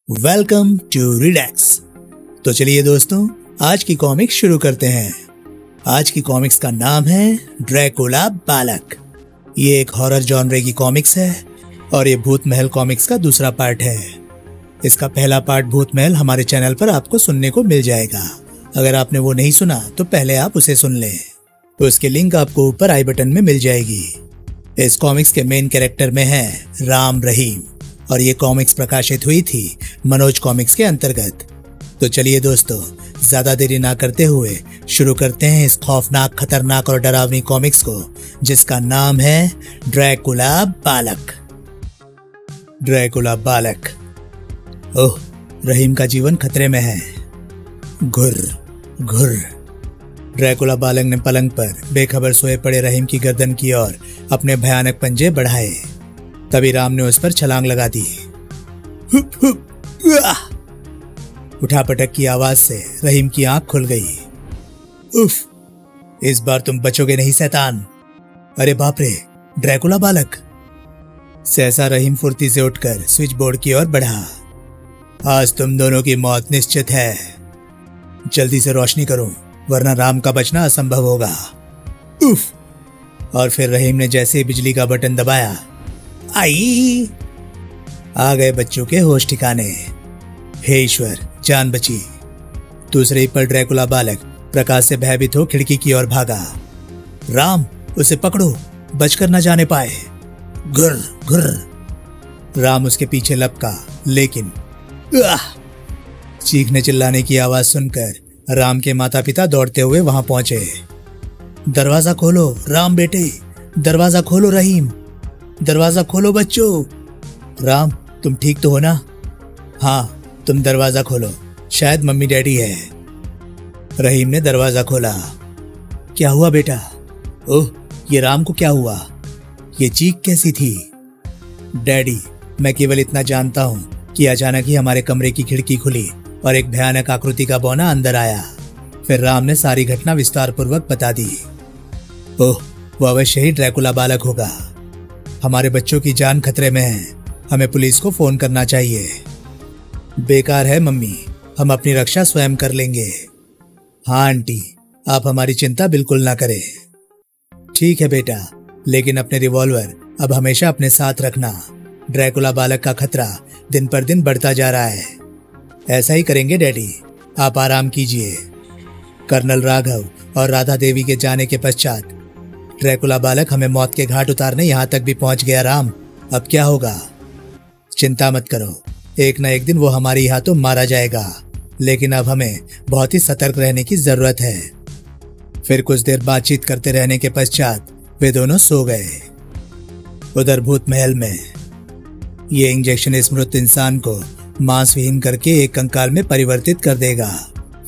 Welcome to relax. तो चलिए दोस्तों, आज की कॉमिक्स शुरू करते हैं। आज की कॉमिक्स का नाम है ड्रैकुला बालक। ये एक हॉरर जॉनरे की कॉमिक्स है और ये भूत महल कॉमिक्स का दूसरा पार्ट है। इसका पहला पार्ट भूत महल हमारे चैनल पर आपको सुनने को मिल जाएगा। अगर आपने वो नहीं सुना तो पहले आप उसे सुन लें। तो उसकी लिंक आपको ऊपर आई बटन में मिल जाएगी। इस कॉमिक्स के मेन कैरेक्टर में है राम रहीम और ये कॉमिक्स प्रकाशित हुई थी मनोज कॉमिक्स के अंतर्गत। तो चलिए दोस्तों, ज्यादा देरी ना करते हुए शुरू करते हैं इस खौफनाक, खतरनाक और डरावनी कॉमिक्स को, जिसका नाम है ड्रैकुला बालक। ड्रैकुला बालक। ओह, रहीम का जीवन खतरे में है। घुर घुर। ड्रैकुला बालक ने पलंग पर बेखबर सोए पड़े रहीम की गर्दन की ओर अपने भयानक पंजे बढ़ाए। तभी राम ने उस पर छलांग लगा दी। हुप हुप, उठापटक की आवाज से रहीम की आंख खुल गई। उफ, इस बार तुम बचोगे नहीं शैतान। अरे बाप रे, ड्रैकुला बालक। सहसा रहीम फुर्ती से उठकर स्विच बोर्ड की ओर बढ़ा। आज तुम दोनों की मौत निश्चित है। जल्दी से रोशनी करो वरना राम का बचना असंभव होगा। उफ। और फिर रहीम ने जैसे ही बिजली का बटन दबाया, आई आ गए बच्चों के होश ठिकाने। हे ईश्वर, जान बची। दूसरे ही पल ड्रैकुला बालक प्रकाश से भयभीत हो खिड़की की ओर भागा। राम, उसे पकड़ो, बचकर न जाने पाए। घुर घुर। राम उसके पीछे लपका, लेकिन चीखने चिल्लाने की आवाज सुनकर राम के माता पिता दौड़ते हुए वहां पहुंचे। दरवाजा खोलो राम बेटे, दरवाजा खोलो रहीम, दरवाजा खोलो बच्चों। राम, तुम ठीक तो हो ना? हाँ, तुम दरवाजा खोलो, शायद मम्मी डैडी है। रहीम ने दरवाजा खोला। क्या हुआ बेटा? ओह, ये राम को क्या हुआ? ये चीख कैसी थी? डैडी, मैं केवल इतना जानता हूँ कि अचानक ही हमारे कमरे की खिड़की खुली और एक भयानक आकृति का बौना अंदर आया। फिर राम ने सारी घटना विस्तार पूर्वक बता दी। ओह, वो अवश्य ही ड्रैकुला बालक होगा। हमारे बच्चों की जान खतरे में है, हमें पुलिस को फोन करना चाहिए। बेकार है मम्मी, हम अपनी रक्षा स्वयं कर लेंगे। हाँ आंटी, आप हमारी चिंता बिल्कुल ना करें। ठीक है बेटा, लेकिन अपने रिवॉल्वर अब हमेशा अपने साथ रखना। ड्रैकुला बालक का खतरा दिन पर दिन बढ़ता जा रहा है। ऐसा ही करेंगे डैडी, आप आराम कीजिए। कर्नल राघव और राधा देवी के जाने के पश्चात ड्रैकुला बालक हमें मौत के घाट उतारने यहाँ तक भी पहुंच गया। राम, अब क्या होगा? चिंता मत करो, एक न एक दिन वो हमारी हाथों मारा जाएगा, लेकिन अब हमें बहुत ही सतर्क रहने की जरूरत है। फिर कुछ देर बातचीत करते रहने के पश्चात वे दोनों सो गए। उधर भूत महल में ये इंजेक्शन इस मृत इंसान को मांसविहीन करके एक कंकाल में परिवर्तित कर देगा।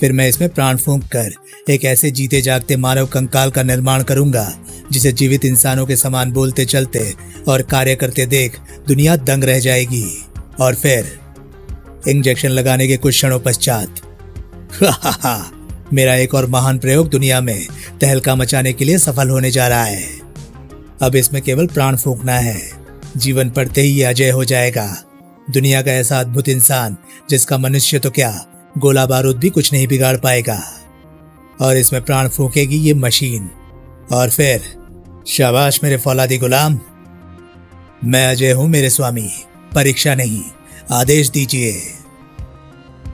फिर मैं इसमें प्राण फूंक कर एक ऐसे जीते जागते मानव कंकाल का निर्माण करूंगा जिसे जीवित इंसानों के समान बोलते चलते और कार्य करते देख दुनिया दंग रह जाएगी। और फिर इंजेक्शन लगाने के कुछ क्षणों पश्चात मेरा एक और महान प्रयोग दुनिया में तहलका मचाने के लिए सफल होने जा रहा है। अब इसमें केवल प्राण फूंकना है, जीवन पड़ते ही ये अजय हो जाएगा। दुनिया का ऐसा अद्भुत इंसान जिसका मनुष्य तो क्या, गोला बारूद भी कुछ नहीं बिगाड़ पाएगा। और इसमें प्राण फूंकेगी ये मशीन। और फिर शाबाश मेरे फौलादी गुलाम, मैं अजय हूं मेरे स्वामी, परीक्षा नहीं, आदेश दीजिए।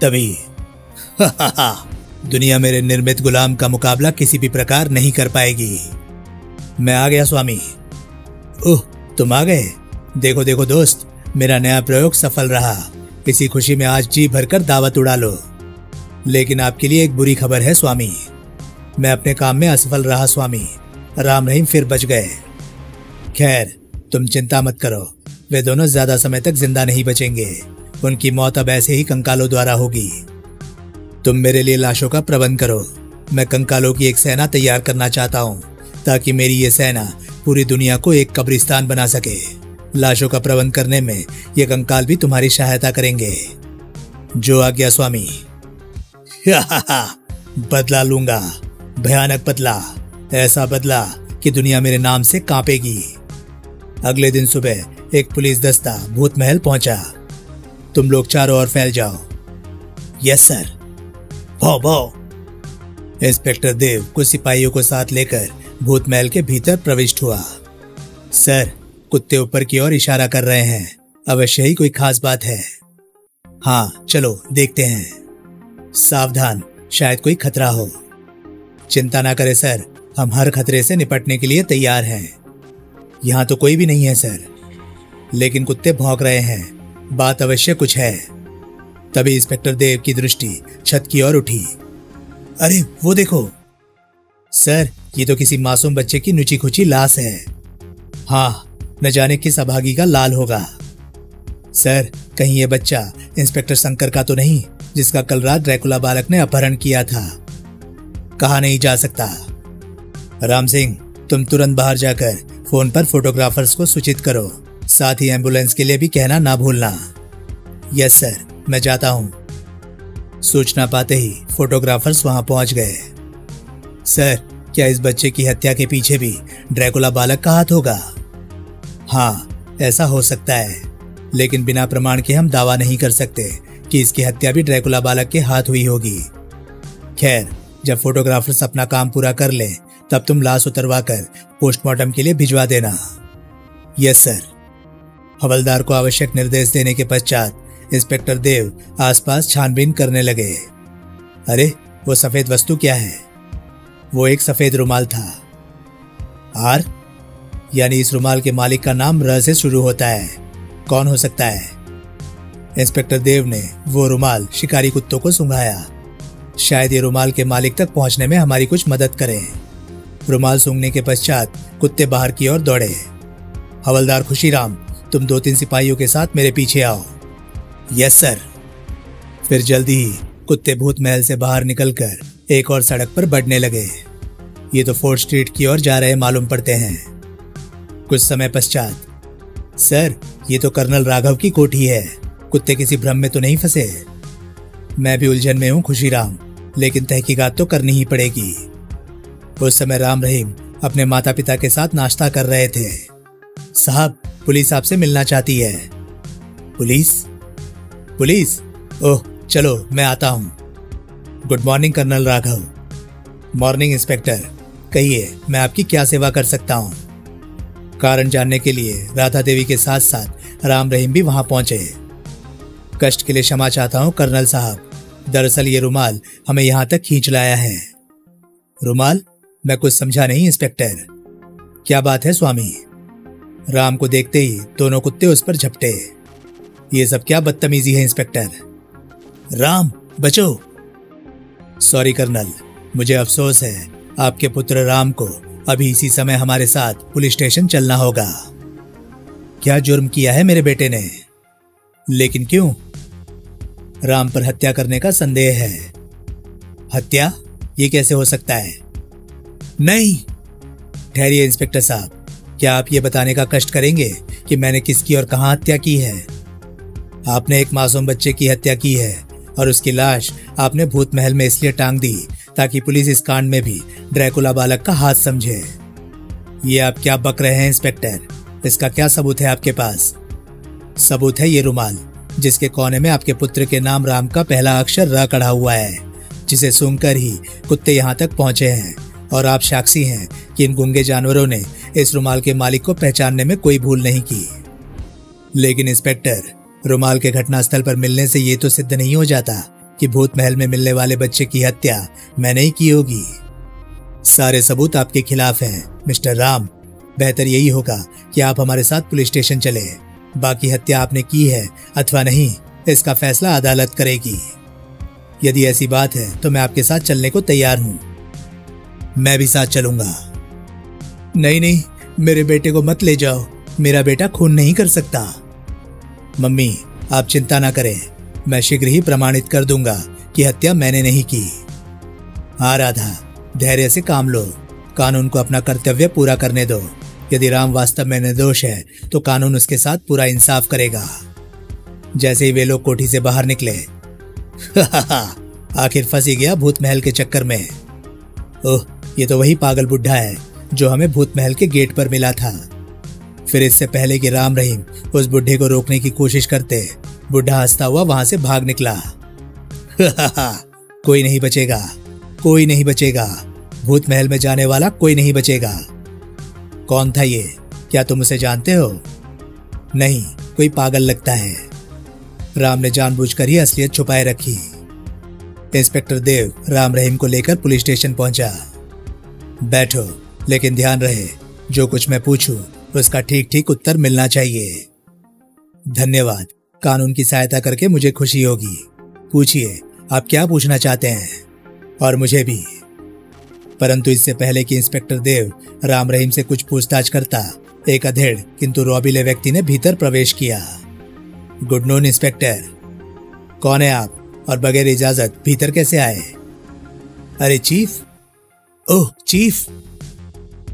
तभी दुनिया मेरे निर्मित गुलाम का मुकाबला किसी भी प्रकार नहीं कर पाएगी। मैं आ गया स्वामी। ओह, तुम आ गए। देखो देखो दोस्त, मेरा नया प्रयोग सफल रहा। इसी खुशी में आज जी भरकर दावत उड़ा लो। लेकिन आपके लिए एक बुरी खबर है स्वामी, मैं अपने काम में असफल रहा स्वामी। राम रहीम फिर बच गए। खैर, तुम चिंता मत करो, वे दोनों ज्यादा समय तक जिंदा नहीं बचेंगे। उनकी मौत अब ऐसे ही कंकालों द्वारा होगी। तुम मेरे लिए लाशों का प्रबंध करो। मैं कंकालों की एक सेना तैयार करना चाहता हूँ ताकि मेरी ये सेना पूरी दुनिया को एक कब्रिस्तान बना सके। लाशों का प्रबंध करने में ये कंकाल भी तुम्हारी सहायता करेंगे। जो आज्ञा स्वामी। बदला लूंगा, भयानक बदला, ऐसा बदला कि दुनिया मेरे नाम से कांपेगी। अगले दिन सुबह एक पुलिस दस्ता भूत महल पहुंचा। तुम लोग चारों ओर फैल जाओ। Yes sir. भौ भौ। इंस्पेक्टर देव कुछ सिपाहियों को साथ लेकर भूत महल के भीतर प्रविष्ट हुआ। सर, कुत्ते ऊपर की ओर इशारा कर रहे हैं, अवश्य ही कोई खास बात है। हाँ चलो देखते हैं। सावधान, शायद कोई खतरा हो। चिंता ना करें सर, हम हर खतरे से निपटने के लिए तैयार हैं। यहाँ तो कोई भी नहीं है सर, लेकिन कुत्ते भौंक रहे हैं, बात अवश्य कुछ है। तभी इंस्पेक्टर देव की दृष्टि छत की ओर उठी। अरे वो देखो सर, ये तो किसी मासूम बच्चे की नुची खुची लाश है। हाँ, न जाने किस अभागी का लाल होगा। सर, कहीं ये बच्चा इंस्पेक्टर शंकर का तो नहीं, जिसका कल रात ड्रैकुला बालक ने अपहरण किया था? कहा नहीं जा सकता। राम सिंह, तुम तुरंत बाहर जाकर फोन पर फोटोग्राफर्स को सूचित करो, साथ ही एम्बुलेंस के लिए भी कहना ना भूलना। यस सर, मैं जाता हूँ। सूचना पाते ही फोटोग्राफर्स वहां पहुंच गए। सर, क्या इस बच्चे की हत्या के पीछे भी ड्रैकुला बालक का हाथ होगा? हाँ, ऐसा हो सकता है, लेकिन बिना प्रमाण के हम दावा नहीं कर सकते कि इसकी हत्या भी ड्रैकुला बालक के हाथ हुई होगी। खैर, जब फोटोग्राफर्स अपना काम पूरा कर लें, तब तुम लाश उतरवाकर पोस्टमार्टम के लिए भिजवा देना। Yes sir. हवलदार को आवश्यक निर्देश देने के पश्चात इंस्पेक्टर देव आसपास छानबीन करने लगे। अरे, वो सफेद वस्तु क्या है? वो एक सफेद रुमाल था। आर, यानी इस रुमाल के मालिक का नाम र से शुरू होता है। कौन हो सकता है? इंस्पेक्टर देव ने वो रुमाल शिकारी कुत्तों को सुंघाया। शायद ये रुमाल के मालिक तक पहुंचने में हमारी कुछ मदद करे। रुमाल सूंघने के पश्चात कुत्ते बाहर की ओर दौड़े। हवलदार खुशीराम, तुम 2-3 सिपाहियों के साथ मेरे पीछे आओ। Yes sir. फिर जल्दी ही कुत्ते भूत महल से बाहर निकलकर एक और सड़क पर बढ़ने लगे। ये तो फोर्ट स्ट्रीट की ओर जा रहे मालूम पड़ते हैं। कुछ समय पश्चात, सर, ये तो कर्नल राघव की कोठी है। कुत्ते किसी भ्रम में तो नहीं फंसे? मैं भी उलझन में हूँ खुशीराम, लेकिन तहकीकात तो करनी ही पड़ेगी। उस समय राम रहीम अपने माता पिता के साथ नाश्ता कर रहे थे। साहब, पुलिस आपसे मिलना चाहती है। पुलिस? पुलिस? ओह, चलो मैं आता हूँ। Good morning colonel Raghav. Morning inspector. कहिए, मैं आपकी क्या सेवा कर सकता हूँ? कारण जानने के लिए राधा देवी के साथ साथ राम रहीम भी वहां पहुंचे। कष्ट के लिए क्षमा चाहता हूँ कर्नल साहब, दरअसल ये रुमाल हमें यहाँ तक खींच लाया है। रुमाल? मैं कुछ समझा नहीं इंस्पेक्टर। क्या बात है स्वामी? राम को देखते ही दोनों कुत्ते उस पर झपटे। ये सब क्या बदतमीजी है इंस्पेक्टर? राम, बचो। सॉरी कर्नल, मुझे अफसोस है, आपके पुत्र राम को अभी इसी समय हमारे साथ पुलिस स्टेशन चलना होगा। क्या जुर्म किया है मेरे बेटे ने? लेकिन क्यों? राम पर हत्या करने का संदेह है। हत्या? ये कैसे हो सकता है? नहीं। ठहरिए इंस्पेक्टर साहब, क्या आप ये बताने का कष्ट करेंगे कि मैंने किसकी और कहां हत्या की है? आपने एक मासूम बच्चे की हत्या की है और उसकी लाश आपने भूत महल में इसलिए टांग दी ताकि पुलिस इस कांड में भी ड्रैकुला बालक का हाथ समझे। ये आप क्या बक रहे हैं इंस्पेक्टर? इसका क्या सबूत है आपके पास? सबूत है ये रुमाल, जिसके कोने में आपके पुत्र के नाम राम का पहला अक्षर र कढ़ा हुआ है, जिसे सूंघकर ही कुत्ते यहाँ तक पहुंचे हैं। और आप साक्षी हैं कि इन गूंगे जानवरों ने इस रुमाल के मालिक को पहचानने में कोई भूल नहीं की। लेकिन इंस्पेक्टर, रुमाल के घटनास्थल पर मिलने से ये तो सिद्ध नहीं हो जाता कि भूत महल में मिलने वाले बच्चे की हत्या मैंने ही की होगी। सारे सबूत आपके खिलाफ हैं मिस्टर राम। बेहतर यही होगा कि आप हमारे साथ पुलिस स्टेशन चले। बाकी हत्या आपने की है अथवा नहीं, इसका फैसला अदालत करेगी। यदि ऐसी बात है तो मैं आपके साथ चलने को तैयार हूँ। मैं भी साथ चलूंगा। नहीं नहीं, मेरे बेटे को मत ले जाओ, मेरा बेटा खून नहीं कर सकता। मम्मी, आप चिंता ना करें, मैं शीघ्र ही प्रमाणित कर दूंगा कि हत्या मैंने नहीं की। हाँ राधा, धैर्य से काम लो, कानून को अपना कर्तव्य पूरा करने दो। यदि राम वास्तव में निर्दोष है तो कानून उसके साथ पूरा इंसाफ करेगा। जैसे ही वे लोग कोठी से बाहर निकले, आखिर फंस ही गया भूत महल के चक्कर में। ओह, ये तो वही पागल बुढ़ा है जो हमें भूत महल के गेट पर मिला था। फिर इससे पहले कि राम रहीम उस बुढ़े को रोकने की कोशिश करते, बुढ़ा हंसता हुआ वहां से भाग निकला। कोई नहीं बचेगा, कोई नहीं बचेगा, भूत महल में जाने वाला कोई नहीं बचेगा। कौन था ये? क्या तुम उसे जानते हो? नहीं, कोई पागल लगता है। राम ने जानबूझकर ही असलियत छुपाए रखी। इंस्पेक्टर देव राम रहीम को लेकर पुलिस स्टेशन पहुंचा। बैठो, लेकिन ध्यान रहे जो कुछ मैं पूछूं उसका ठीक ठीक उत्तर मिलना चाहिए। धन्यवाद, कानून की सहायता करके मुझे खुशी होगी। पूछिए, आप क्या पूछना चाहते हैं? और मुझे भी। परंतु इससे पहले कि इंस्पेक्टर देव राम रहीम से कुछ पूछताछ करता, एक अधेड़ किंतु रौबीले व्यक्ति ने भीतर प्रवेश किया। Good noon inspector. कौन है आप और बगैर इजाजत भीतर कैसे आए? अरे चीफ। ओह चीफ।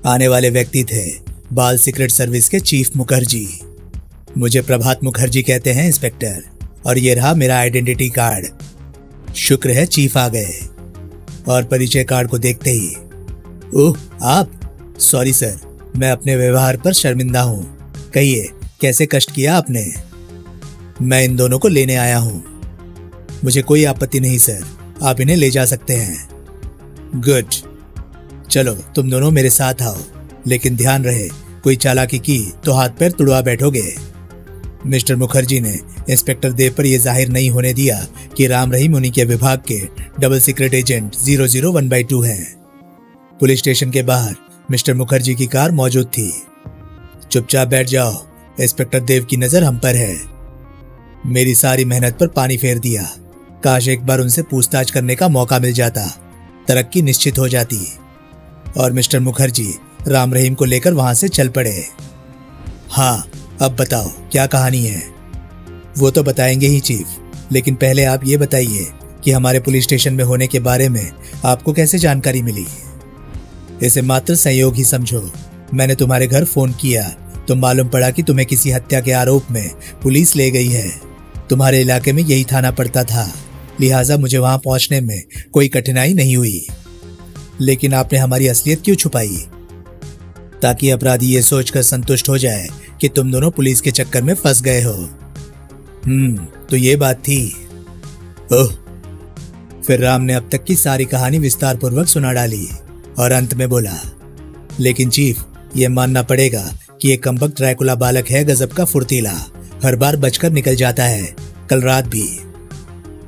आने वाले व्यक्ति थे बाल सीक्रेट सर्विस के चीफ मुखर्जी। मुझे प्रभात मुखर्जी कहते हैं इंस्पेक्टर, और ये रहा मेरा आइडेंटिटी कार्ड। शुक्र है चीफ आ गए। और परिचय कार्ड को देखते ही, ओह आप? सॉरी सर, मैं अपने व्यवहार पर शर्मिंदा हूं। कहिए, कैसे कष्ट किया आपने? मैं इन दोनों को लेने आया हूं। मुझे कोई आपत्ति नहीं सर, आप इन्हें ले जा सकते हैं। गुड, चलो तुम दोनों मेरे साथ आओ, लेकिन ध्यान रहे कोई चालाकी की तो हाथ पैर तुड़वा बैठोगे। मिस्टर मुखर्जी ने इंस्पेक्टर देव पर यह जाहिर नहीं होने दिया कि राम रहीम उन्हीं के विभाग के डबल सीक्रेट एजेंट 001/2 हैं। पुलिस स्टेशन के बाहर मिस्टर मुखर्जी की कार मौजूद थी। चुपचाप बैठ जाओ, इंस्पेक्टर देव की नजर हम पर है। मेरी सारी मेहनत पर पानी फेर दिया। काश एक बार उनसे पूछताछ करने का मौका मिल जाता, तरक्की निश्चित हो जाती। और मिस्टर मुखर्जी राम रहीम को लेकर वहां से चल पड़े। हाँ, अब बताओ क्या कहानी है? वो तो बताएंगे ही चीफ, लेकिन पहले आप ये बताइए कि हमारे पुलिस स्टेशन में होने के बारे में आपको कैसे जानकारी मिली? इसे मात्र संयोग ही समझो। मैंने तुम्हारे घर फोन किया तो मालूम पड़ा कि तुम्हें किसी हत्या के आरोप में पुलिस ले गई है। तुम्हारे इलाके में यही थाना पड़ता था, लिहाजा मुझे वहां पहुंचने में कोई कठिनाई नहीं हुई। लेकिन आपने हमारी असलियत क्यों छुपाई? ताकि अपराधी ये सोचकर संतुष्ट हो जाए कि तुम दोनों पुलिस के चक्कर में फंस गए हो। तो ये बात थी। ओह। फिर राम ने अब तक की सारी कहानी विस्तार पूर्वक सुना डाली और अंत में बोला, लेकिन चीफ, ये मानना पड़ेगा कि ये कमबख्त ड्रैकुला बालक है गजब का फुर्तीला। हर बार बचकर निकल जाता है, कल रात भी।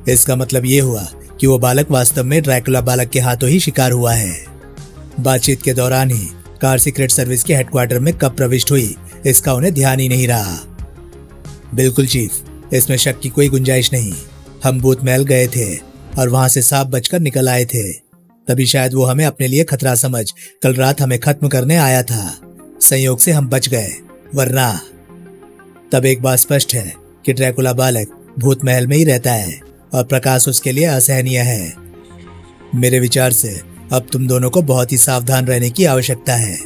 इसका मतलब ये हुआ कि वो बालक वास्तव में ड्रैकुला बालक के हाथों ही शिकार हुआ है। बातचीत के दौरान ही कार सीक्रेट सर्विस के हेडक्वार्टर में कब प्रविष्ट हुई, इसका उन्हें ध्यान ही नहीं रहा। बिल्कुल चीफ, इसमें शक की कोई गुंजाइश नहीं। हम भूत महल गए थे और वहां से साफ बचकर निकल आए थे। तभी शायद वो हमें अपने लिए खतरा समझ कल रात हमें खत्म करने आया था। संयोग से हम बच गए, वरना। तब एक बात स्पष्ट है कि ड्रैकुला बालक भूत महल में ही रहता है और प्रकाश उसके लिए असहनीय है। मेरे विचार से अब तुम दोनों को बहुत ही सावधान रहने की आवश्यकता है।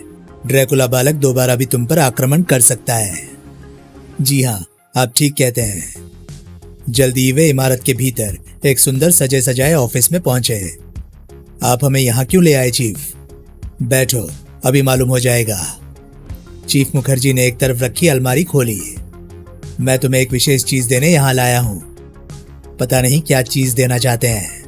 ड्रैकुला बालक दोबारा भी तुम पर आक्रमण कर सकता है। जी हाँ, आप ठीक कहते हैं। जल्दी वे इमारत के भीतर एक सुंदर सजे सजाए ऑफिस में पहुंचे। आप हमें यहाँ क्यों ले आए चीफ? बैठो, अभी मालूम हो जाएगा। चीफ मुखर्जी ने एक तरफ रखी अलमारी खोली। मैं तुम्हें एक विशेष चीज देने यहाँ लाया हूँ। पता नहीं क्या चीज देना चाहते हैं।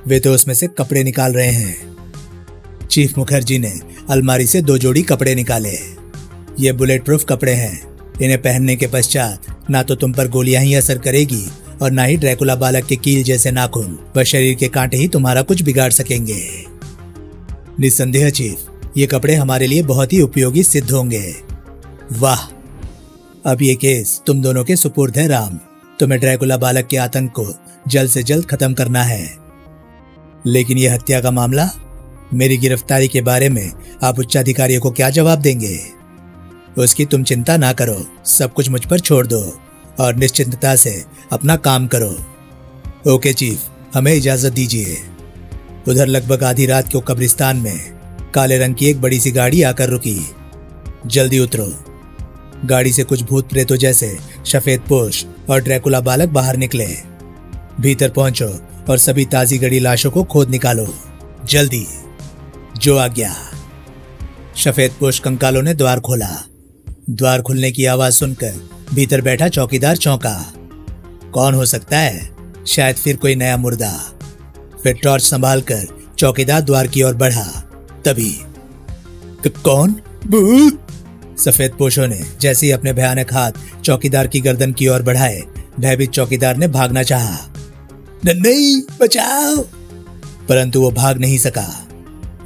वे तो उसमें से कपड़े निकाल रहे हैं। चीफ मुखर्जी ने अलमारी से 2 जोड़ी कपड़े निकाले। ये बुलेट प्रूफ कपड़े हैं। इन्हें पहनने के पश्चात ना तो तुम पर गोलियां ही असर करेगी और ना ही ड्रैकुला बालक के कील जैसे नाखून व शरीर के कांटे ही तुम्हारा कुछ बिगाड़ सकेंगे। निस्संदेह चीफ, ये कपड़े हमारे लिए बहुत ही उपयोगी सिद्ध होंगे। वाह। अब ये केस तुम दोनों के सुपुर्द है राम। तुम्हें ड्रैकुला बालक के आतंक को जल्द से जल्द खत्म करना है। लेकिन यह हत्या का मामला, मेरी गिरफ्तारी के बारे में आप उच्चाधिकारियों को क्या जवाब देंगे? उसकी तुम चिंता ना करो, सब कुछ मुझ पर छोड़ दो और निश्चिंतता से अपना काम करो। ओके चीफ, हमें इजाजत दीजिए। उधर लगभग आधी रात को कब्रिस्तान में काले रंग की एक बड़ी सी गाड़ी आकर रुकी। जल्दी उतरो। गाड़ी से कुछ भूत प्रेतों जैसे सफेद पोश और ड्रैकुला बालक बाहर निकले। भीतर पहुंचो और सभी ताजी गड़ी लाशों को खोद निकालो, जल्दी। जो आज्ञा। सफेद पोश कंकालों ने द्वार खोला। द्वार खुलने की आवाज सुनकर भीतर बैठा चौकीदार चौंका। कौन हो सकता है? शायद फिर कोई नया मुर्दा। फिर टॉर्च संभालकर चौकीदार द्वार की ओर बढ़ा। तभी कौन? भूत! सफेद पोशों ने जैसे ही अपने भयानक हाथ चौकीदार की गर्दन की ओर बढ़ाए, भयभीत चौकीदार ने भागना चाहा। नहीं, बचाओ! परंतु वो भाग नहीं सका।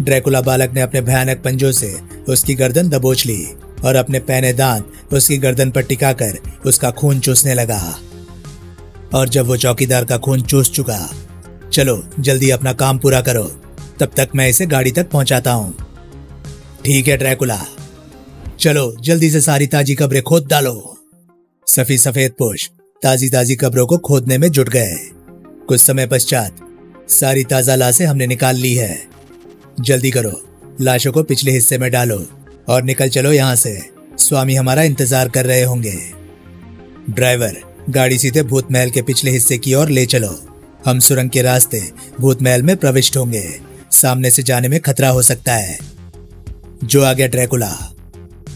ड्रैकुला बालक ने अपने भयानक पंजों से उसकी गर्दन दबोच ली और अपने पैने दांत उसकी गर्दन पर टिकाकर उसका खून चूसने लगा। और जब वो चौकीदार का खून चूस चुका, चलो जल्दी अपना काम पूरा करो, तब तक मैं इसे गाड़ी तक पहुंचाता हूं। ठीक है ड्रैकुला, चलो जल्दी से सारी ताजी कब्रें खोद डालो। सफी सफेद पोश ताजी ताजी कब्रों को खोदने में जुट गए। कुछ समय पश्चात सारी ताजा लाशें हमने निकाल ली है। जल्दी करो, लाशों को पिछले हिस्से में डालो और निकल चलो यहाँ से। स्वामी हमारा इंतजार कर रहे होंगे। ड्राइवर, गाड़ी सीधे भूत महल के पिछले हिस्से की ओर ले चलो। हम सुरंग के रास्ते भूत महल में प्रविष्ट होंगे। सामने से जाने में खतरा हो सकता है। जो आ गया ड्रैकुला।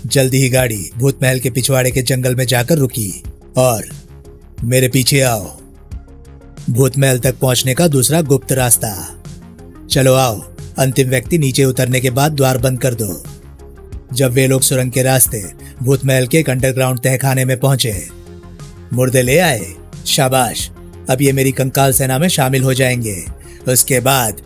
जल्दी ही गाड़ी भूत महल के पिछवाड़े के जंगल में जाकर रुकी और मेरे पीछे आओ। भूत महल तक पहुंचने का दूसरा गुप्त रास्ता। चलो आओ। अंतिम व्यक्ति नीचे उतरने के बाद द्वार बंद कर दो। जब वे लोग सुरंग के रास्ते भूत महल के एक अंडरग्राउंड तहखाने में पहुंचे। मुर्दे ले आए? शाबाश, अब ये मेरी कंकाल सेना में शामिल हो जाएंगे। उसके बाद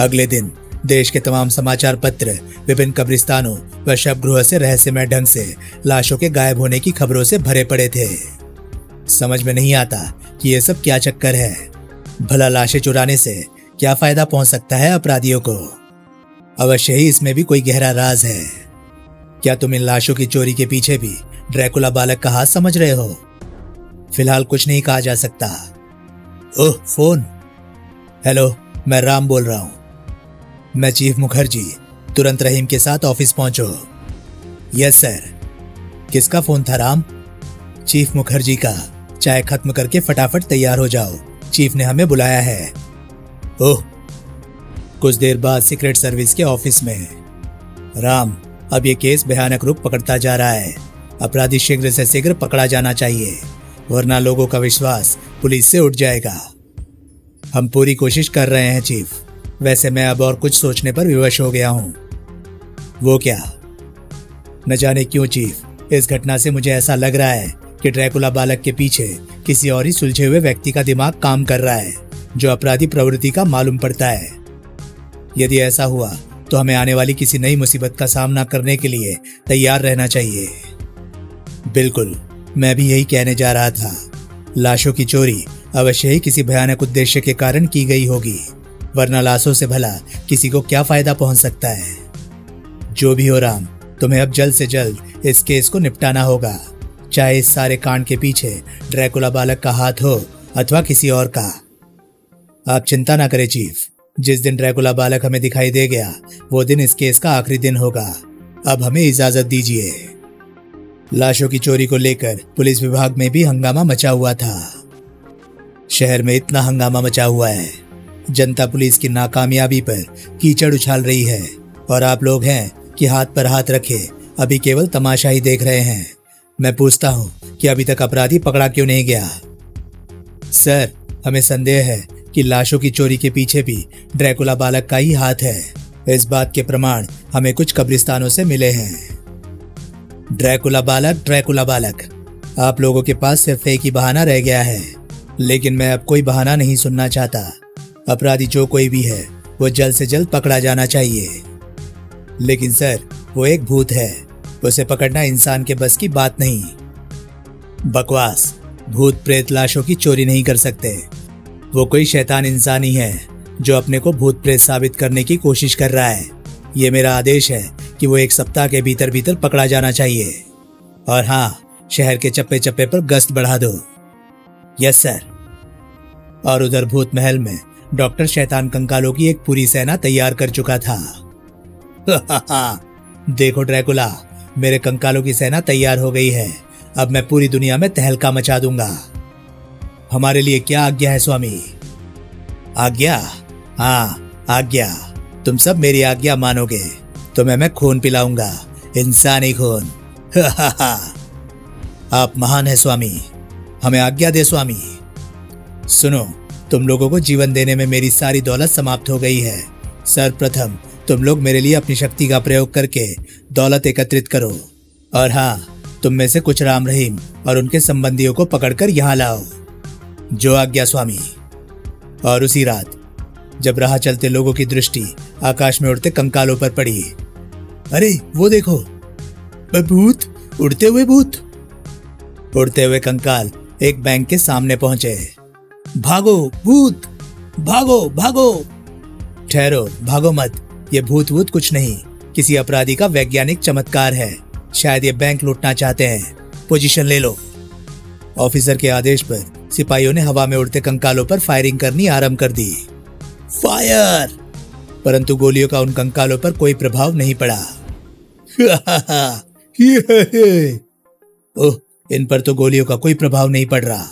अगले दिन देश के तमाम समाचार पत्र विभिन्न कब्रिस्तानों व शवगृह से रहस्यमय ढंग से लाशों के गायब होने की खबरों से भरे पड़े थे। समझ में नहीं आता कि ये सब क्या चक्कर है। भला लाशें चुराने से क्या फायदा पहुंच सकता है अपराधियों को? अवश्य ही इसमें भी कोई गहरा राज है। क्या तुम इन लाशों की चोरी के पीछे भी ड्रैकुला बालक का हाथ समझ रहे हो? फिलहाल कुछ नहीं कहा जा सकता। ओह, फोन। हेलो, मैं राम बोल रहा हूं। मैं चीफ मुखर्जी। तुरंत रहीम के साथ ऑफिस पहुंचो। Yes sir. किसका फोन था राम? चीफ मुखर्जी का। चाय खत्म करके फटाफट तैयार हो जाओ, चीफ ने हमें बुलाया है। ओह। कुछ देर बाद सीक्रेट सर्विस के ऑफिस में। राम, अब ये केस भयानक रूप पकड़ता जा रहा है। अपराधी शीघ्र से शीघ्र पकड़ा जाना चाहिए, वरना लोगों का विश्वास पुलिस से उठ जाएगा। हम पूरी कोशिश कर रहे हैं चीफ। वैसे मैं अब और कुछ सोचने पर विवश हो गया हूं। वो क्या? न जाने क्यों चीफ, इस घटना से मुझे ऐसा लग रहा है कि ड्रैकुला बालक के पीछे किसी और ही सुलझे हुए व्यक्ति का दिमाग काम कर रहा है, जो अपराधी प्रवृत्ति का मालूम पड़ता है। यदि ऐसा हुआ तो हमें आने वाली किसी नई मुसीबत का सामना करने के लिए तैयार रहना चाहिए। बिल्कुल, मैं भी यही कहने जा रहा था। लाशों की चोरी अवश्य ही किसी भयानक उद्देश्य के कारण की गई होगी, वरना लाशों से भला किसी को क्या फायदा पहुंच सकता है। जो भी हो राम, तुम्हें अब जल्द से जल्द इस केस को निपटाना होगा, चाहे इस सारे कांड के पीछे ड्रैकुला बालक का हाथ हो अथवा किसी और का। आप चिंता ना करें चीफ। जिस दिन ड्रैकुला बालक हमें दिखाई दे गया, वो दिन इस केस का आखिरी दिन होगा। अब हमें इजाजत दीजिए। लाशों की चोरी को लेकर पुलिस विभाग में भी हंगामा मचा हुआ था। शहर में इतना हंगामा मचा हुआ है, जनता पुलिस की नाकामयाबी पर कीचड़ उछाल रही है, और आप लोग हैं कि हाथ पर हाथ रखे अभी केवल तमाशा ही देख रहे हैं। मैं पूछता हूँ कि अभी तक अपराधी पकड़ा क्यों नहीं गया? सर, हमें संदेह है कि लाशों की चोरी के पीछे भी ड्रैकुला बालक का ही हाथ है। इस बात के प्रमाण हमें कुछ कब्रिस्तानों से मिले हैं। ड्रैकुला बालक, आप लोगों के पास सिर्फ एक ही बहाना रह गया है, लेकिन मैं अब कोई बहाना नहीं सुनना चाहता। अपराधी जो कोई भी है, वो जल्द से जल्द पकड़ा जाना चाहिए। लेकिन सर, वो एक भूत है, उसे पकड़ना इंसान के बस की बात नहीं। बकवास। भूत प्रेत लाशों की चोरी नहीं कर सकते। वो कोई शैतान इंसान ही है जो अपने को भूत प्रेत साबित करने की कोशिश कर रहा है। ये मेरा आदेश है कि वो 1 सप्ताह के भीतर भीतर पकड़ा जाना चाहिए। और हाँ, शहर के चप्पे चप्पे पर गश्त बढ़ा दो। Yes sir. और उधर भूत महल में डॉक्टर शैतान कंकालों की एक पूरी सेना तैयार कर चुका था। देखो ड्रैकुला, मेरे कंकालों की सेना तैयार हो गई है। अब मैं पूरी दुनिया में तहलका मचा दूंगा। हमारे लिए क्या आज्ञा है स्वामी? आज्ञा? हाँ, आज्ञा। तुम सब मेरी आज्ञा मानोगे तो मैं खून पिलाऊंगा, इंसानी खून। आप महान है स्वामी। हमें आज्ञा दे स्वामी। सुनो, तुम लोगों को जीवन देने में मेरी सारी दौलत समाप्त हो गई है। सर्वप्रथम तुम लोग मेरे लिए अपनी शक्ति का प्रयोग करके दौलत एकत्रित करो, और हाँ, तुम में से कुछ राम रहीम और उनके संबंधियों को पकड़कर यहाँ लाओ। जो आज्ञा स्वामी। और उसी रात जब राह चलते लोगों की दृष्टि आकाश में उड़ते कंकालों पर पड़ी, अरे वो देखो, भूत, उड़ते हुए भूत। उड़ते हुए कंकाल एक बैंक के सामने पहुंचे। भागो भूत, भागो भागो। ठहरो, भागो मत। ये भूत वूत कुछ नहीं, किसी अपराधी का वैज्ञानिक चमत्कार है। शायद ये बैंक लूटना चाहते हैं। पोजीशन ले लो। ऑफिसर के आदेश पर सिपाहियों ने हवा में उड़ते कंकालों पर फायरिंग करनी आरंभ कर दी। फायर! परंतु गोलियों का उन कंकालों पर कोई प्रभाव नहीं पड़ा। ओह, इन पर तो गोलियों का कोई प्रभाव नहीं पड़ रहा।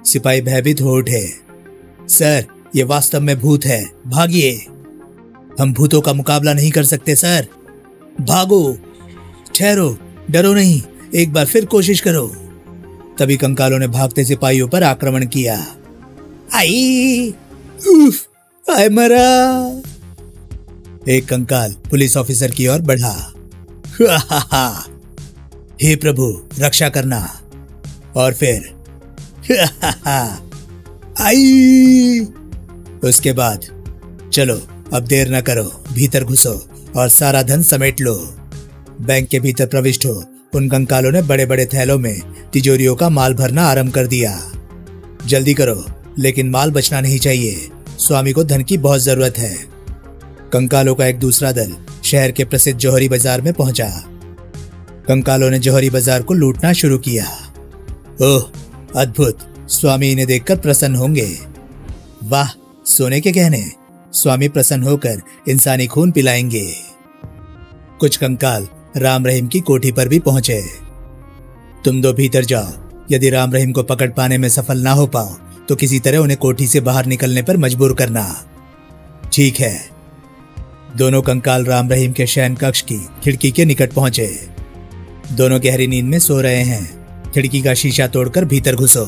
सिपाही भयभीत हो उठे। सर, ये वास्तव में भूत है, भागिए। हम भूतों का मुकाबला नहीं कर सकते सर। भागो। ठहरो, डरो नहीं, एक बार फिर कोशिश करो। तभी कंकालों ने भागते सिपाहियों पर आक्रमण किया। आई! उफ! आय मरा! एक कंकाल पुलिस ऑफिसर की ओर बढ़ा। हे प्रभु, रक्षा करना। और फिर आई! उसके बाद चलो, अब देर न करो, भीतर घुसो और सारा धन समेट लो। बैंक के भीतर प्रविष्ट हो उन कंकालों ने बड़े बड़े थैलों में तिजोरियों का माल भरना आरंभ कर दिया। जल्दी करो, लेकिन माल बचना नहीं चाहिए। स्वामी को धन की बहुत जरूरत है। कंकालों का एक दूसरा दल शहर के प्रसिद्ध जौहरी बाजार में पहुंचा। कंकालों ने जौहरी बाजार को लूटना शुरू किया। ओह, अद्भुत! स्वामी इन्हें देखकर प्रसन्न होंगे। वाह, सोने के गहने! स्वामी प्रसन्न होकर इंसानी खून पिलाएंगे। कुछ कंकाल राम रहीम की कोठी पर भी पहुंचे। तुम दो भीतर जाओ। यदि राम रहीम को पकड़ पाने में सफल ना हो पाओ तो किसी तरह उन्हें कोठी से बाहर निकलने पर मजबूर करना। ठीक है। दोनों कंकाल राम रहीम के शयन कक्ष की खिड़की के निकट पहुंचे। दोनों गहरी नींद में सो रहे हैं। खिड़की का शीशा तोड़कर भीतर घुसो।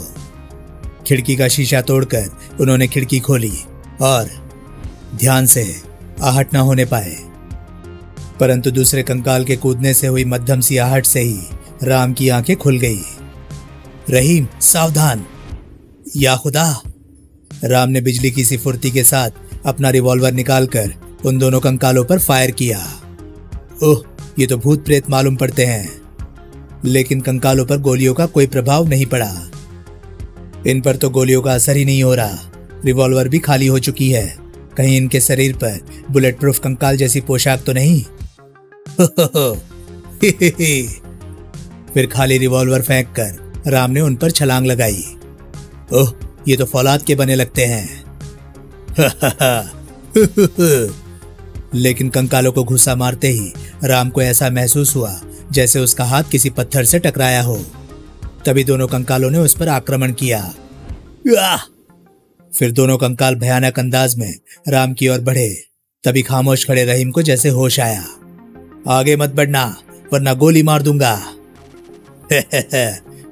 खिड़की का शीशा तोड़कर उन्होंने खिड़की खोली और ध्यान से आहट न होने पाए। परंतु दूसरे कंकाल के कूदने से हुई मध्यम सी आहट से ही राम की आंखें खुल गई। रहीम, सावधान! या खुदा! राम ने बिजली की सी फुर्ती के साथ अपना रिवॉल्वर निकालकर उन दोनों कंकालों पर फायर किया। ओह, ये तो भूत प्रेत मालूम पड़ते हैं। लेकिन कंकालों पर गोलियों का कोई प्रभाव नहीं पड़ा। इन पर तो गोलियों का असर ही नहीं हो रहा। रिवॉल्वर भी खाली हो चुकी है। कहीं इनके शरीर पर बुलेट प्रूफ कंकाल जैसी पोशाक तो नहीं? फिर खाली रिवॉल्वर फेंककर राम ने उन पर छलांग लगाई। ओह, ये तो फौलाद के बने लगते हैं। लेकिन कंकालों को घुसा मारते ही राम को ऐसा महसूस हुआ जैसे उसका हाथ किसी पत्थर से टकराया हो। तभी दोनों कंकालों ने उस पर आक्रमण किया। फिर दोनों कंकाल भयानक अंदाज में राम की ओर बढ़े। तभी खामोश खड़े रहीम को जैसे होश आया। आगे मत बढ़ना, वरना गोली मार दूंगा।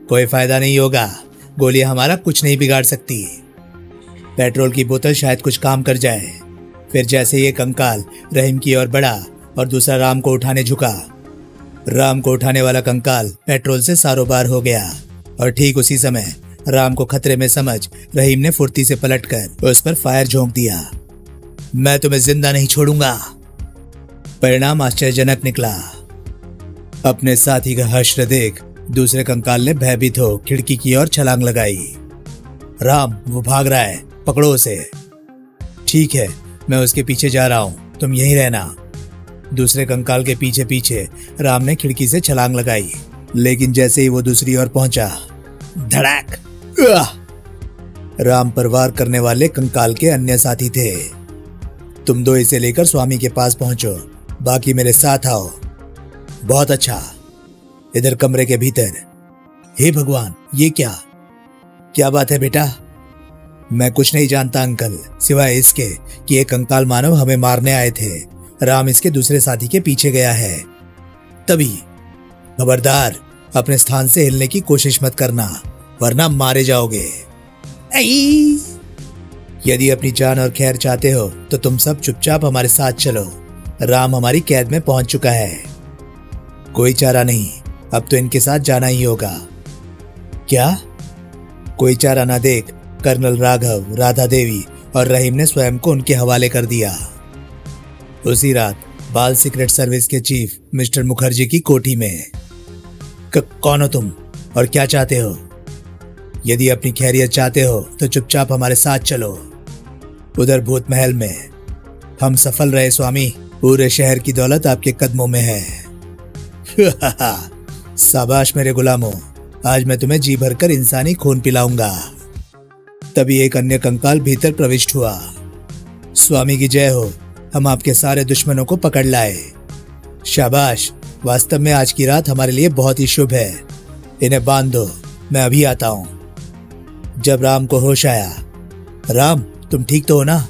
कोई फायदा नहीं होगा, गोली हमारा कुछ नहीं बिगाड़ सकती। पेट्रोल की बोतल शायद कुछ काम कर जाए। फिर जैसे ये कंकाल रहीम की ओर बढ़ा और दूसरा राम को उठाने झुका, राम को उठाने वाला कंकाल पेट्रोल से सारोबार हो गया। और ठीक उसी समय राम को खतरे में समझ रहीम ने फुर्ती से पलटकर उस पर फायर झोंक दिया। मैं तुम्हें जिंदा नहीं छोड़ूंगा। परिणाम आश्चर्यजनक निकला। अपने साथी का हश्र देख दूसरे कंकाल ने भयभीत हो खिड़की की ओर छलांग लगाई। राम, वो भाग रहा है, पकड़ो उसे। ठीक है, मैं उसके पीछे जा रहा हूं, तुम यहीं रहना। दूसरे कंकाल के पीछे पीछे राम ने खिड़की से छलांग लगाई। लेकिन जैसे ही वो दूसरी ओर पहुंचा, धड़ाक! राम पर वार करने वाले कंकाल के अन्य साथी थे। तुम दो इसे लेकर स्वामी के पास पहुंचो, बाकी मेरे साथ आओ। बहुत अच्छा। इधर कमरे के भीतर। हे भगवान, ये क्या? क्या बात है बेटा? मैं कुछ नहीं जानता अंकल, सिवाय इसके कि ये कंकाल मानव हमें मारने आए थे। राम इसके दूसरे साथी के पीछे गया है। तभी खबरदार, अपने स्थान से हिलने की कोशिश मत करना। वरना मारे जाओगे। यदि अपनी जान और खैर चाहते हो तो तुम सब चुपचाप हमारे साथ चलो। राम हमारी कैद में पहुंच चुका है। कोई चारा नहीं, अब तो इनके साथ जाना ही होगा। क्या? कोई चारा ना देख कर्नल राघव, राधा देवी और रहीम ने स्वयं को उनके हवाले कर दिया। उसी रात बाल सीक्रेट सर्विस के चीफ मिस्टर मुखर्जी की कोठी में। कौन हो तुम और क्या चाहते हो? यदि अपनी खैरियत चाहते हो तो चुपचाप हमारे साथ चलो। उधर भूत महल में हम सफल रहे स्वामी, पूरे शहर की दौलत आपके कदमों में है। शाबाश मेरे गुलामों, आज मैं तुम्हें जी भरकर इंसानी खून पिलाऊंगा। तभी एक अन्य कंकाल भीतर प्रविष्ट हुआ। स्वामी की जय हो, हम आपके सारे दुश्मनों को पकड़ लाए। शाबाश, वास्तव में आज की रात हमारे लिए बहुत ही शुभ है। इन्हें बांध दो, मैं अभी आता हूं। जब राम को होश आया, राम तुम ठीक तो हो ना?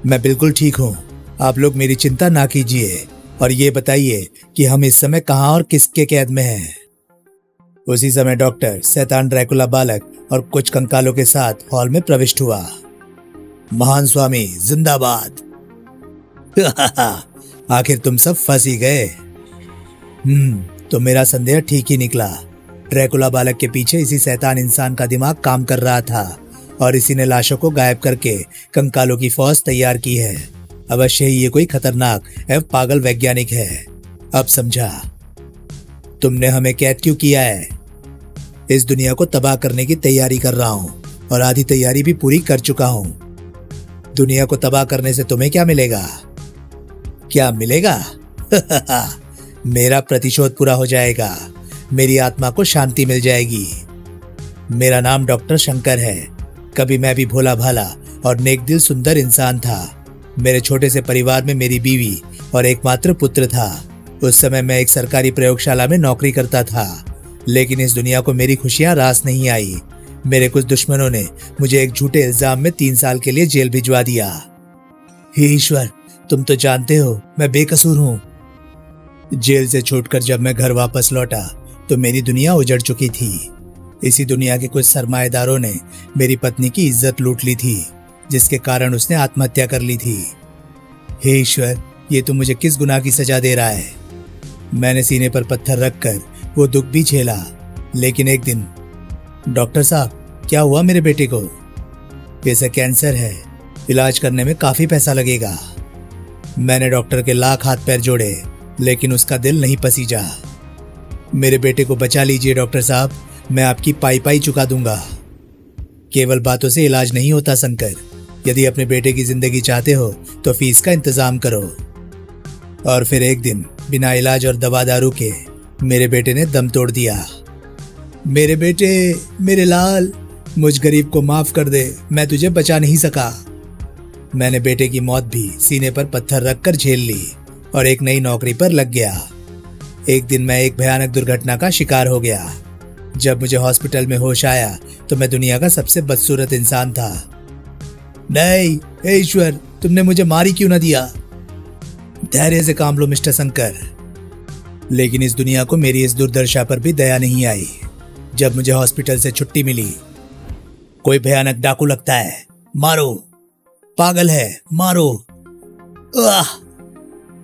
मैं बिल्कुल ठीक हूं, आप लोग मेरी चिंता ना कीजिए और ये बताइए कि हम इस समय कहां और किसके कैद में हैं। उसी समय डॉक्टर शैतान ड्रैकुला बालक और कुछ कंकालों के साथ हॉल में प्रविष्ट हुआ। महान स्वामी जिंदाबाद। आखिर तुम सब फंस ही गए। तो मेरा संदेह ठीक ही निकला। ड्रैकुला बालक के पीछे इसी शैतान इंसान का दिमाग काम कर रहा था और इसी ने लाशों को गायब करके कंकालों की फौज तैयार की है। अवश्य ही ये कोई खतरनाक एवं पागल वैज्ञानिक है। अब समझा तुमने हमें कैद क्यों किया है। इस दुनिया को तबाह करने की तैयारी कर रहा हूं और आधी तैयारी भी पूरी कर चुका हूं। दुनिया को तबाह करने से तुम्हें क्या मिलेगा? क्या मिलेगा? मेरा प्रतिशोध पूरा हो जाएगा, मेरी आत्मा को शांति मिल जाएगी। मेरा नाम डॉक्टर शंकर है। कभी मैं भी भोला भाला और नेक दिल सुंदर इंसान था। मेरे छोटे से परिवार में मेरी बीवी और एकमात्र पुत्र था। उस समय मैं एक सरकारी प्रयोगशाला में नौकरी करता था, लेकिन इस दुनिया को मेरी खुशियां रास नहीं आई। मेरे कुछ दुश्मनों ने मुझे एक झूठे इल्जाम में 3 साल के लिए जेल भिजवा दिया। हे ईश्वर, तुम तो जानते हो मैं बेकसूर हूं। जेल से छूटकर जब मैं घर वापस लौटा तो मेरी दुनिया उजड़ चुकी थी। इसी दुनिया के कुछ सरमाएदारों ने मेरी पत्नी की इज्जत लूट ली थी, जिसके कारण उसने आत्महत्या कर ली थी। हे ईश्वर, ये तो मुझे किस गुनाह की सजा दे रहा है। मैंने सीने पर पत्थर रखकर वो दुख भी झेला, लेकिन एक दिन, डॉक्टर साहब क्या हुआ मेरे बेटे को? इसे कैंसर है, इलाज करने में काफी पैसा लगेगा। मैंने डॉक्टर के लाख हाथ पैर जोड़े, लेकिन उसका दिल नहीं पसीजा। मेरे बेटे को बचा लीजिए डॉक्टर साहब, मैं आपकी पाई पाई चुका दूंगा। केवल बातों से इलाज नहीं होता शंकर। यदि अपने बेटे की जिंदगी चाहते हो तो फीस का इंतजाम करो। और फिर एक दिन बिना इलाज और दवा दारू के मेरे बेटे ने दम तोड़ दिया। मेरे बेटे, मेरे लाल, मुझ गरीब को माफ कर दे, मैं तुझे बचा नहीं सका। मैंने बेटे की मौत भी सीने पर पत्थर रखकर झेल ली और एक नई नौकरी पर लग गया। एक दिन मैं एक भयानक दुर्घटना का शिकार हो गया। जब मुझे हॉस्पिटल में होश आया तो मैं दुनिया का सबसे बदसूरत इंसान था। नहीं, हे ईश्वर, तुमने मुझे मारी क्यों न दिया? धैर्य से काम लो मिस्टर शंकर। लेकिन इस दुनिया को मेरी इस दुर्दशा पर भी दया नहीं आई। जब मुझे हॉस्पिटल से छुट्टी मिली, कोई भयानक डाकू लगता है, मारो, पागल है, मारो।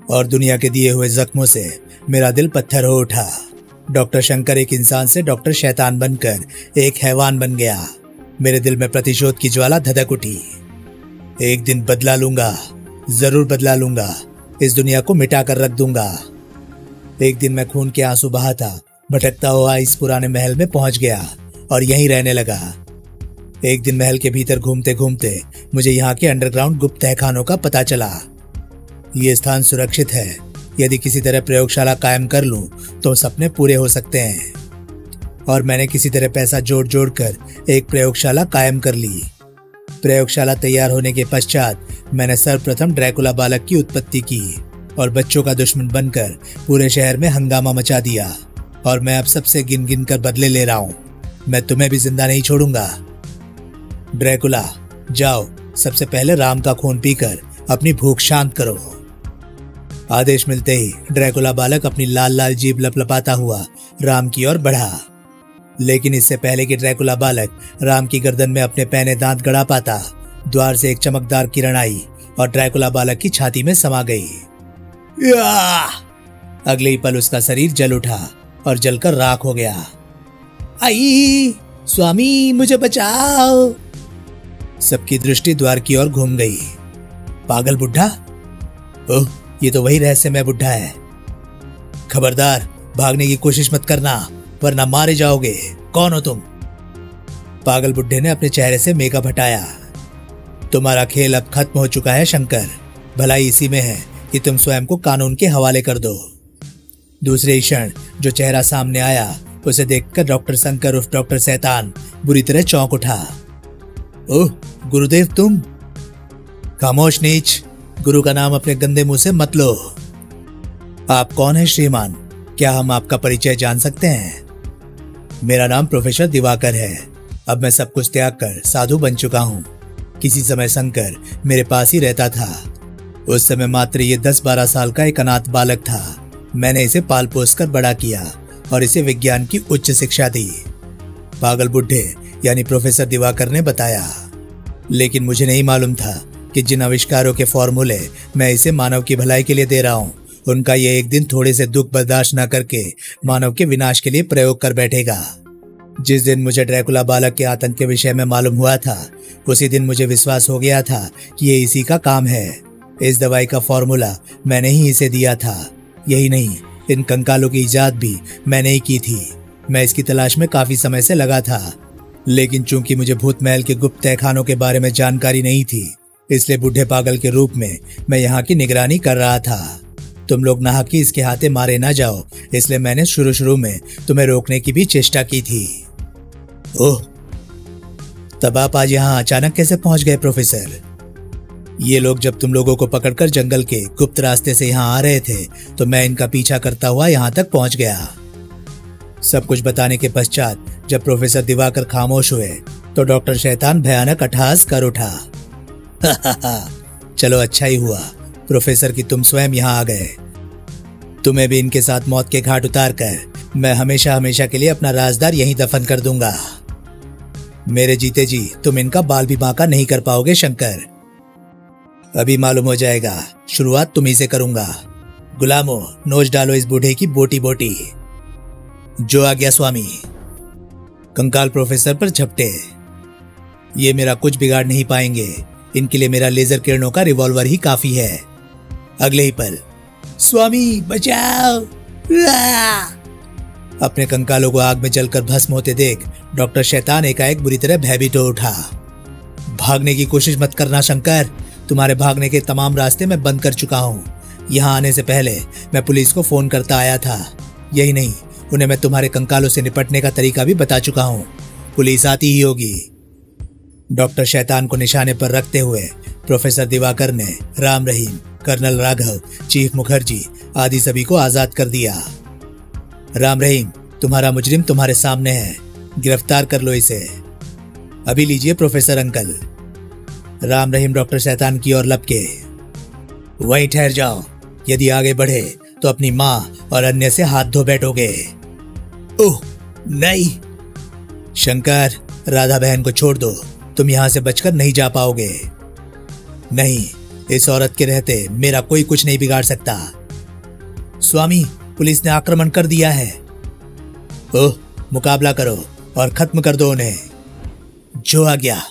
और दुनिया के दिए हुए जख्मों से मेरा दिल पत्थर हो उठा। डॉक्टर शंकर एक इंसान से डॉक्टर शैतान बनकर एक हैवान बन गया। मेरे दिल में प्रतिशोध की ज्वाला धधक उठी। एक दिन बदला लूंगा, जरूर बदला लूंगा। इस दुनिया को मिटा कर रख दूंगा। एक दिन मैं खून के आंसू बहाता भटकता हुआ इस पुराने महल में पहुंच गया और यहीं रहने लगा। एक दिन महल के भीतर घूमते घूमते मुझे यहाँ के अंडरग्राउंड गुप्त तहखानों का पता चला। ये स्थान सुरक्षित है। यदि किसी तरह प्रयोगशाला कायम कर लूं तो सपने पूरे हो सकते हैं। और मैंने किसी तरह पैसा जोड़ जोड़ कर एक प्रयोगशाला कायम कर ली। प्रयोगशाला तैयार होने के पश्चात मैंने सर्वप्रथम ड्रैकुला बालक की उत्पत्ति की और बच्चों का दुश्मन बनकर पूरे शहर में हंगामा मचा दिया। और मैं अब सबसे गिन गिन कर बदले ले रहा हूँ। मैं तुम्हें भी जिंदा नहीं छोड़ूंगा। ड्रैकुला, जाओ, सबसे पहले राम का खून पीकर अपनी भूख शांत करो। आदेश मिलते ही ड्रैकुला बालक अपनी लाल लाल जीभ लपलपाता हुआ राम की ओर बढ़ा। लेकिन इससे पहले कि ड्रैकुला बालक राम की गर्दन में अपने पैने दांत गड़ा पाता, द्वार से एक चमकदार किरण आई और ड्रैकुला बालक की छाती में समा गई। अगले ही पल उसका शरीर जल उठा और जलकर राख हो गया। आई स्वामी, मुझे बचाओ। सबकी दृष्टि द्वार की ओर घूम गई। पागल बुढ़ा? ओह, ये तो वही रहस्यमय बुढ़ा है। खबरदार, भागने की कोशिश मत करना वरना मारे जाओगे। कौन हो तुम? पागल बुढ़े ने अपने चेहरे से मेकअप हटाया। तुम्हारा खेल अब खत्म हो चुका है शंकर। भलाई इसी में है कि तुम स्वयं को कानून के हवाले कर दो। दूसरे क्षण जो चेहरा सामने आया उसे देखकर डॉक्टर शंकर उर्फ डॉक्टर शैतान बुरी तरह चौंक उठा। ओह गुरुदेव, तुम? खामोश नीच, गुरु का नाम अपने गंदे मुंह से मत लो। आप कौन हैं श्रीमान? क्या हम आपका परिचय जान सकते हैं? मेरा नाम प्रोफेसर दिवाकर है। अब मैं सब कुछ त्याग कर साधु बन चुका हूँ। किसी समय शंकर मेरे पास ही रहता था। उस समय मात्र ये 10-12 साल का एक अनाथ बालक था। मैंने इसे पाल पोस कर बड़ा किया और इसे विज्ञान की उच्च शिक्षा दी। पागल बुढ़े यानी प्रोफेसर दिवाकर ने बताया। लेकिन मुझे नहीं मालूम था कि जिन आविष्कारों के फॉर्मूले मैं इसे मानव की भलाई के लिए दे रहा हूँ, उनका ये एक दिन थोड़े से दुख बर्दाश्त न करके मानव के विनाश के लिए प्रयोग कर बैठेगा। जिस दिन मुझे ड्रैकुला बालक के आतंक के विषय में मालूम हुआ था, उसी दिन मुझे विश्वास हो गया था कि ये इसी का काम है। इस दवाई का फॉर्मूला मैंने ही इसे दिया था। यही नहीं, इन कंकालों की इजाद भी मैंने ही की थी। मैं इसकी तलाश में काफी समय से लगा था, लेकिन चूंकि मुझे भूत महल के गुप्त तहखानों के बारे में जानकारी नहीं थी, इसलिए बूढ़े पागल के रूप में मैं यहाँ की निगरानी कर रहा था। तुम लोग नाहकी इसके हाथे मारे ना जाओ, इसलिए मैंने शुरू में तुम्हें रोकने की भी चेष्टा की थी। ओह, तब आप आज यहाँ अचानक कैसे पहुंच गए प्रोफेसर? ये लोग जब तुम लोगों को पकड़कर जंगल के गुप्त रास्ते से यहाँ आ रहे थे, तो मैं इनका पीछा करता हुआ यहाँ तक पहुंच गया। सब कुछ बताने के पश्चात जब प्रोफेसर दिवाकर खामोश हुए, तो डॉक्टर शैतान भयानक अट्टहास कर उठा। चलो अच्छा ही हुआ प्रोफेसर कि तुम स्वयं यहाँ आ गए। तुम्हें भी इनके साथ मौत के घाट उतार कर मैं हमेशा हमेशा के लिए अपना राजदार यहीं दफन कर दूंगा। मेरे जीते जी तुम इनका बाल भी बांका नहीं कर पाओगे शंकर। अभी मालूम हो जाएगा, शुरुआत तुम्ही से करूंगा। गुलामों, नोच डालो इस बूढ़े की बोटी बोटी। जो आ गया स्वामी। कंकाल प्रोफेसर पर झपटे। ये मेरा कुछ बिगाड़ नहीं पाएंगे। इनके लिए मेरा लेजर किरणों का रिवॉल्वर ही काफी है। अगले ही पल, स्वामी बचाओ। अपने कंकालों को आग में जलकर भस्म होते देख डॉक्टर शैतान एकाएक बुरी तरह भयभीत हो उठा। भागने की कोशिश मत करना शंकर। तुम्हारे भागने के तमाम रास्ते मैं बंद कर चुका हूँ। यहाँ आने से पहले मैं पुलिस को फोन करता आया था। यही नहीं, उन्हें मैं तुम्हारे कंकालों से निपटने का तरीका भी बता चुका हूँ। पुलिस आती ही होगी। डॉक्टर शैतान को निशाने पर रखते हुए प्रोफेसर दिवाकर ने राम रहीम, कर्नल राघव, चीफ मुखर्जी आदि सभी को आजाद कर दिया। राम रहीम, तुम्हारा मुजरिम तुम्हारे सामने है। गिरफ्तार कर लो इसे। अभी लीजिए professor uncle. Ram Rahim doctor शैतान की ओर लपके। वहीं ठहर जाओ। यदि आगे बढ़े तो अपनी माँ और अन्य से हाथ धो बैठोगे। ओह नहीं। शंकर, राधा बहन को छोड़ दो। तुम यहाँ से बचकर नहीं जा पाओगे। नहीं, इस औरत के रहते मेरा कोई कुछ नहीं बिगाड़ सकता। स्वामी, पुलिस ने आक्रमण कर दिया है। ओह, मुकाबला करो और खत्म कर दो उन्हें। जो आ गया।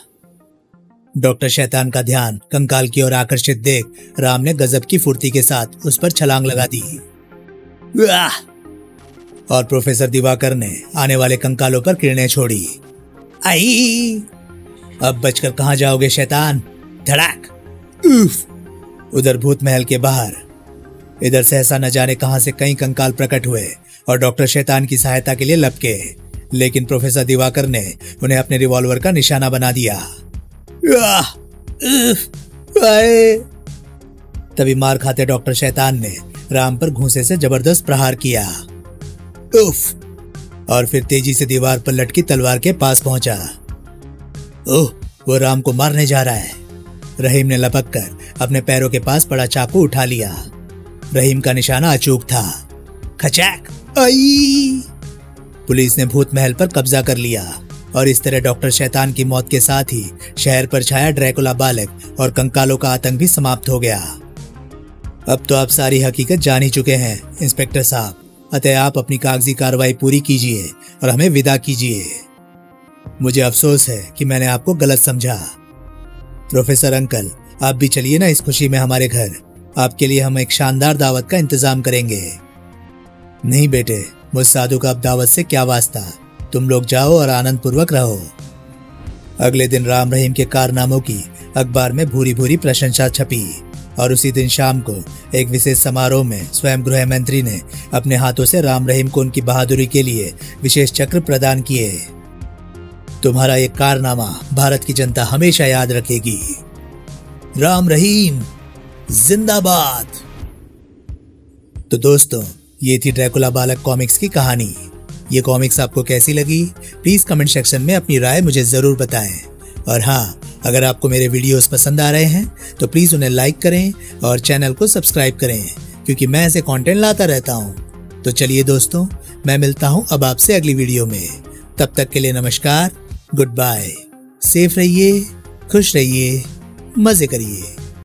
डॉक्टर शैतान का ध्यान कंकाल की ओर आकर्षित देख राम ने गजब की फुर्ती के साथ उस पर छलांग लगा दी। और प्रोफेसर दिवाकर ने आने वाले कंकालों पर किरणें छोड़ी। आई, अब बचकर कहां जाओगे शैतान। धड़ाक। उधर भूत महल के बाहर इधर सहसा न जाने कहां से कई कंकाल प्रकट हुए और डॉक्टर शैतान की सहायता के लिए लपके, लेकिन प्रोफेसर दिवाकर ने उन्हें अपने रिवॉल्वर का निशाना बना दिया। तभी मार खाते डॉक्टर शैतान ने राम पर घूंसे से जबरदस्त प्रहार किया। उफ! और फिर तेजी से दीवार पर लटकी तलवार के पास पहुंचा। ओह, वो राम को मारने जा रहा है। रहीम ने लपक कर अपने पैरों के पास पड़ा चाकू उठा लिया। रहीम का निशाना अचूक था। खचाक! आई! पुलिस ने भूत महल पर कब्जा कर लिया और इस तरह डॉक्टर शैतान की मौत के साथ ही शहर पर छाया ड्रैकुला बालक और कंकालों का आतंक भी समाप्त हो गया। अब तो आप सारी हकीकत जान ही चुके हैं इंस्पेक्टर साहब, अतः आप अपनी कागजी कार्रवाई पूरी कीजिए और हमें विदा कीजिए। मुझे अफसोस है कि मैंने आपको गलत समझा। प्रोफेसर अंकल, आप भी चलिए ना इस खुशी में हमारे घर। आपके लिए हम एक शानदार दावत का इंतजाम करेंगे। नहीं बेटे, मुझ साधु का अब दावत से क्या वास्ता। तुम लोग जाओ और आनंद पूर्वक रहो। अगले दिन राम रहीम के कारनामों की अखबार में भूरी भूरी प्रशंसा छपी और उसी दिन शाम को एक विशेष समारोह में स्वयं गृह मंत्री ने अपने हाथों से राम रहीम को उनकी बहादुरी के लिए विशेष चक्र प्रदान किए। तुम्हारा ये कारनामा भारत की जनता हमेशा याद रखेगी। राम रहीम जिंदाबाद। तो दोस्तों, ये थी ड्रैकुला बालक कॉमिक्स की कहानी। ये कॉमिक्स आपको कैसी लगी प्लीज कमेंट सेक्शन में अपनी राय मुझे जरूर बताएं। और हाँ, अगर आपको मेरे वीडियोस पसंद आ रहे हैं तो प्लीज उन्हें लाइक करें और चैनल को सब्सक्राइब करें, क्योंकि मैं ऐसे कंटेंट लाता रहता हूँ। तो चलिए दोस्तों, मैं मिलता हूँ अब आपसे अगली वीडियो में। तब तक के लिए नमस्कार, गुड बाय। सेफ रहिए, खुश रहिए, मजे करिए।